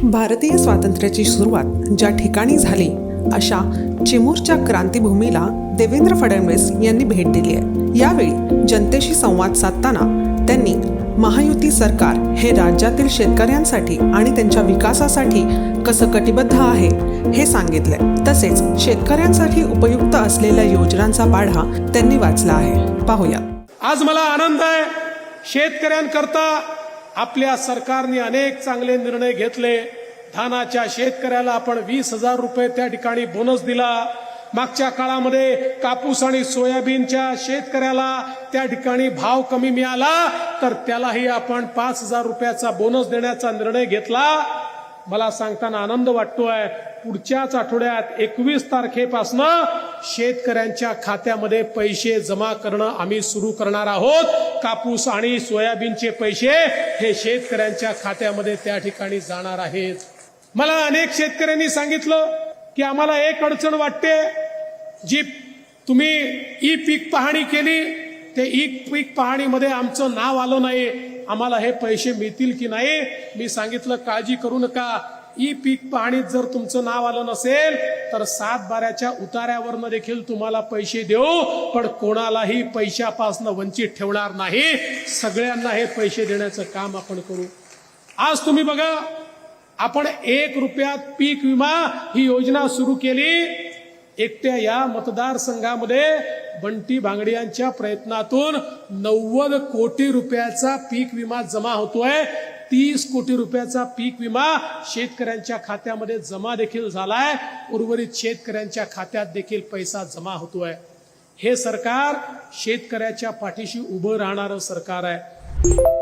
भारतीय स्वातंत्र्याची सुरुवात ज्या ठिकाणी झाली अशा चिमूरच्या क्रांतीभूमीला देवेंद्र फडणवीस यांनी भेट दिली आहे। यावेळी जनतेशी संवाद साधताना त्यांनी महायुती सरकार हे राज्यातील शेतकऱ्यांसाठी आणि त्यांच्या विकासासाठी कसं कटिबद्ध आहे हे सांगितले। तसेच शेतकऱ्यांसाठी उपयुक्त असलेल्या योजनांचा पाढा त्यांनी वाचला आहे। पाहूया। आज मला आनंद आहे, शेतकऱ्यांकरता आपल्या सरकारने अनेक चांगले निर्णय घेतले। धानाच्या शेतकऱ्याला आपण 20,000 रुपये त्या ठिकाणी बोनस दिला। मागच्या काळामध्ये कापूस आणि सोयाबीनच्या शेतकऱ्याला त्या ठिकाणी भाव कमी मिळाला तर त्यालाही आपण 5,000 रुपयाचा बोनस देण्याचा निर्णय घेतला। मला सांगताना आनंद वाटतोय, पुढच्याच आठवड्यात 21 तारखेपासून शेतकऱ्यांच्या खात्यामध्ये पैसे जमा करणं आम्ही सुरू करणार आहोत। कापूस आणि सोयाबीनचे पैसे हे शेतकऱ्यांच्या खात्यामध्ये त्या ठिकाणी जाणार आहेत। मला अनेक शेतकऱ्यांनी सांगितलं की आम्हाला एक अडचण वाटते, जी तुम्ही ई पीक पाहणी केली ते ई पीक पाहणीमध्ये आमचं नाव आलं नाही, आम्हाला हे पैसे मिळतील की नाही। मी सांगितलं काळजी करू नका, ई पीक पाहणीत जर तुमचं नाव आलं नसेल तर 7/12च्या उतार्यावरनं देखील तुम्हाला पैसे देऊ, पण कोणालाही पैशापासून वंचित ठेवणार नाही। सगळ्यांना हे पैसे देण्याचं काम आपण करू। आज तुम्ही बघा, आपण 1 रुपयात पीक विमा ही योजना सुरू केली। एकट्या या मतदारसंघामध्ये बंटी भांगडियांच्या प्रयत्नातून 90 कोटी रुपयाचा पीक विमा जमा होतोय। 30 कोटी रुपयाचा पीक विमा शेतकऱ्यांच्या खात्यामध्ये जमा देखील झालाय। उर्वरित शेतकऱ्यांच्या खात्यात देखील पैसा जमा होतोय। हे सरकार शेतकऱ्याच्या पाठीशी उभं राहणारं सरकार आहे।